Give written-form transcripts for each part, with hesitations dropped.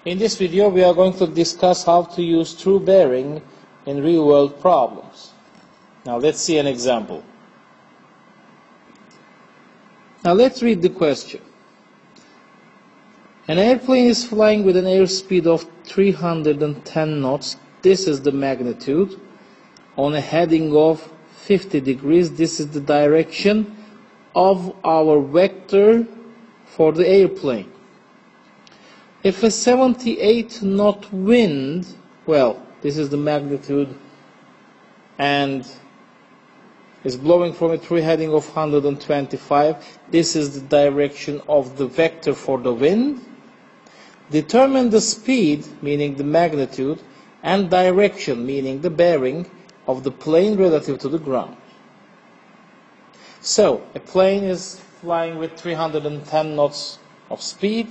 In this video we are going to discuss how to use true bearing in real-world problems. Now let's see an example. Now let's read the question. An airplane is flying with an airspeed of 310 knots. This is the magnitude. On a heading of 50 degrees, this is the direction of our vector for the airplane. If a 78 knot wind, well, this is the magnitude, and is blowing from a true heading of 125, this is the direction of the vector for the wind. Determine the speed, meaning the magnitude, and direction, meaning the bearing, of the plane relative to the ground. So, a plane is flying with 310 knots of speed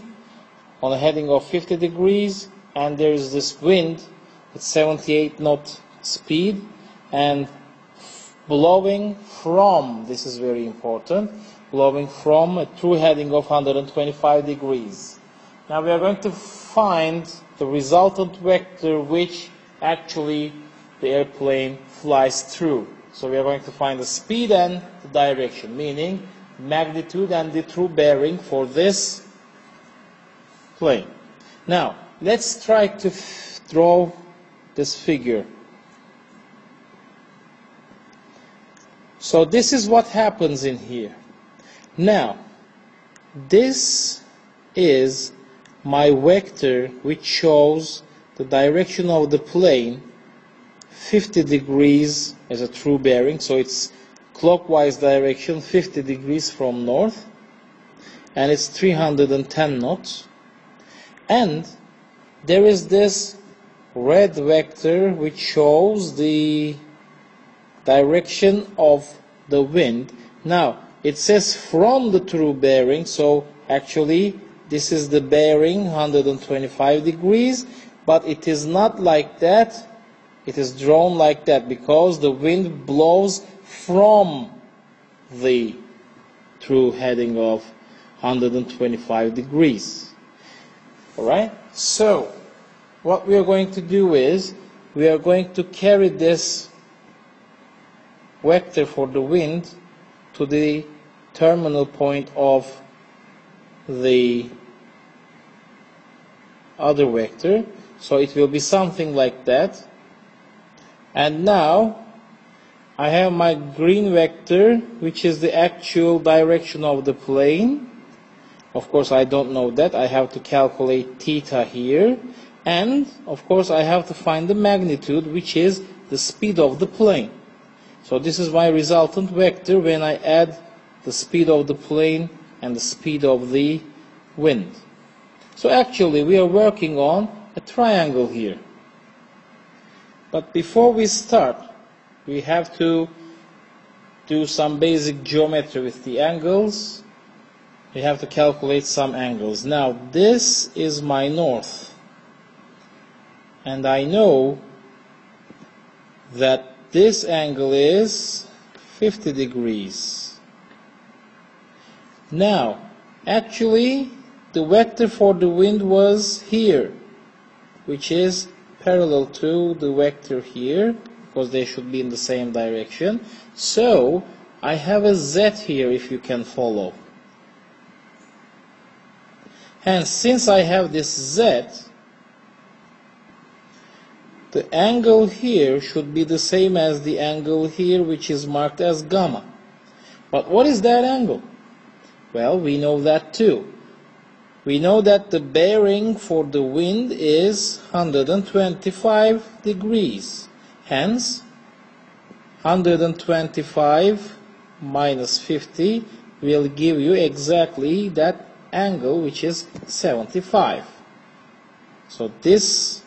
on a heading of 50 degrees, and there is this wind at 78 knot speed and blowing from, this is very important, blowing from a true heading of 125 degrees. Now we are going to find the resultant vector which actually the airplane flies through. So we are going to find the speed and the direction, meaning magnitude and the true bearing for this plane. Now let's try to draw this figure. So this is what happens in here. Now this is my vector which shows the direction of the plane 50 degrees as a true bearing, so it's clockwise direction 50 degrees from north, and it's 310 knots. And there is this red vector which shows the direction of the wind. Now it says from the true bearing, so actually this is the bearing 125 degrees, but it is not like that. It is drawn like that because the wind blows from the true heading of 125 degrees. Alright? So, what we are going to do is, we are going to carry this vector for the wind to the terminal point of the other vector. So it will be something like that. And now I have my green vector, which is the actual direction of the plane. Of course I don't know that, I have to calculate theta here, and of course I have to find the magnitude, which is the speed of the plane. So this is my resultant vector when I add the speed of the plane and the speed of the wind. So actually we are working on a triangle here. But before we start, we have to do some basic geometry with the angles. We have to calculate some angles. Now this is my north, and I know that this angle is 50 degrees. Now actually the vector for the wind was here, which is parallel to the vector here, because they should be in the same direction. So I have a z here, if you can follow. And since I have this z, the angle here should be the same as the angle here, which is marked as gamma. But what is that angle? Well, we know that too. We know that the bearing for the wind is 125 degrees. Hence, 125 minus 50 will give you exactly that angle, which is 75. So this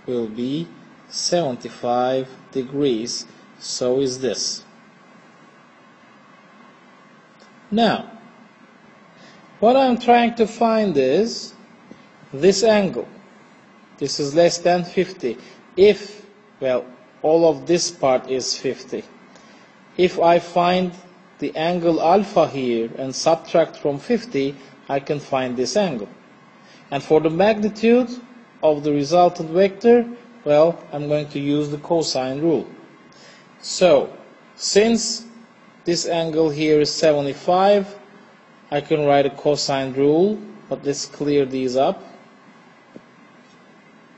will be 75 degrees. So is this. Now, what I'm trying to find is this angle. This is less than 50. If, well, all of this part is 50. If I find the angle alpha here and subtract from 50, I can find this angle. And for the magnitude, of the resultant vector, well, I'm going to use the cosine rule. So, since this angle here is 75, I can write a cosine rule, but let's clear these up.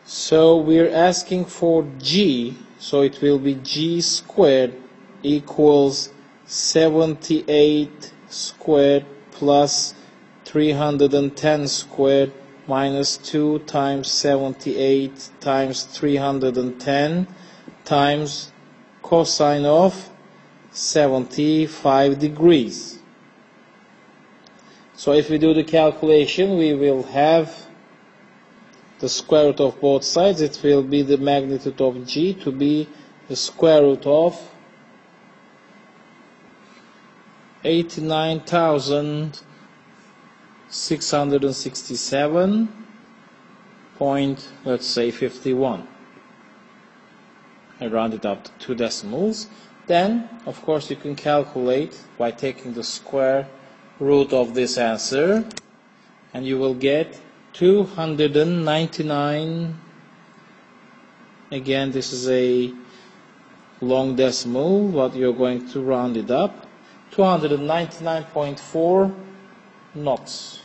So we're asking for g, so it will be g squared equals 78 squared plus 310 squared minus 2 times 78 times 310 times cosine of 75 degrees. So if we do the calculation, we will have the square root of both sides. It will be the magnitude of g to be the square root of 89,667 point, let's say 51. I round it up to 2 decimals. Then, of course, you can calculate by taking the square root of this answer, and you will get 299. Again, this is a long decimal, but you're going to round it up. 299.4 knots.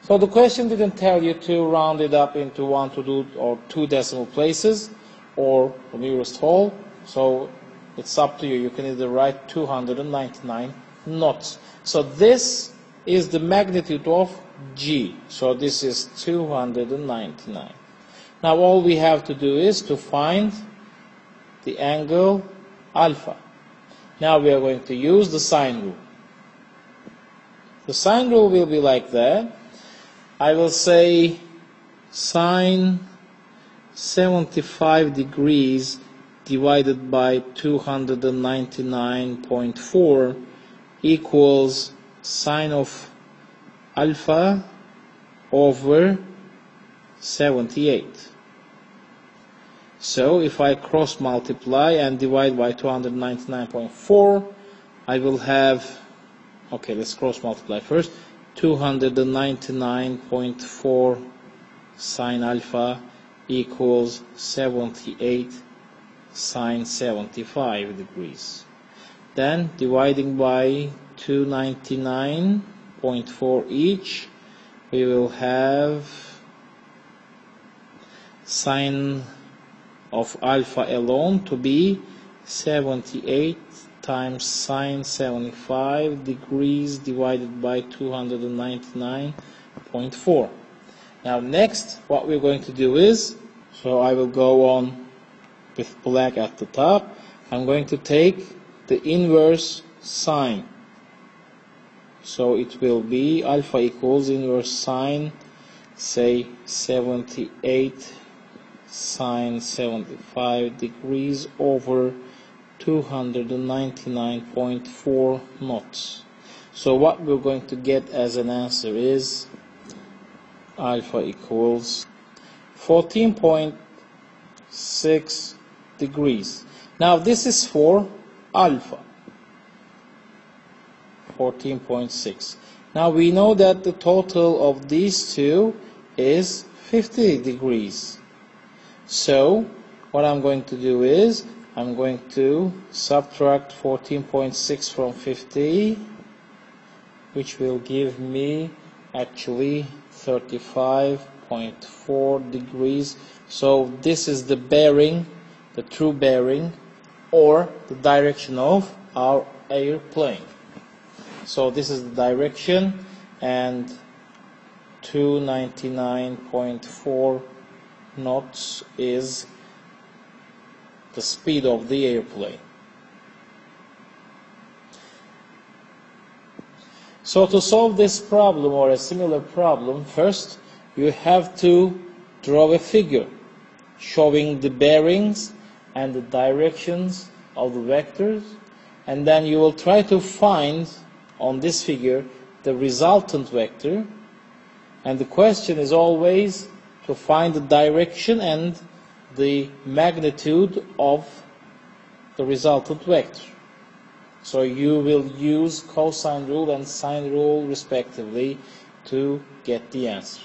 So the question didn't tell you to round it up into 1 or 2 decimal places or the nearest whole. So it's up to you. You can either write 299 knots. So this is the magnitude of g. So this is 299. Now all we have to do is to find the angle alpha. Now we are going to use the sine rule. The sine rule will be like that. I will say sine 75 degrees divided by 299.4 equals sine of alpha over 78. So if I cross multiply and divide by 299.4, I will have, okay, let's cross multiply first, 299.4 sine alpha equals 78 sine 75 degrees. Then dividing by 299.4 each, we will have sine of alpha alone to be 78 times sine 75 degrees divided by 299.4. Now next what we're going to do is, so I will go on with black at the top, I'm going to take the inverse sine. So it will be alpha equals inverse sine, say 78 sine 75 degrees over 299.4 knots. So what we're going to get as an answer is alpha equals 14.6 degrees. Now this is for alpha, 14.6. Now we know that the total of these two is 50 degrees. So what I'm going to do is I'm going to subtract 14.6 from 50, which will give me actually 35.4 degrees. So this is the bearing, the true bearing, or the direction of our airplane. So this is the direction, and 299.4 knots is the speed of the airplane. So to solve this problem or a similar problem, first you have to draw a figure showing the bearings and the directions of the vectors, and then you will try to find on this figure the resultant vector, and the question is always to find the direction and the magnitude of the resultant vector. So you will use cosine rule and sine rule respectively to get the answer.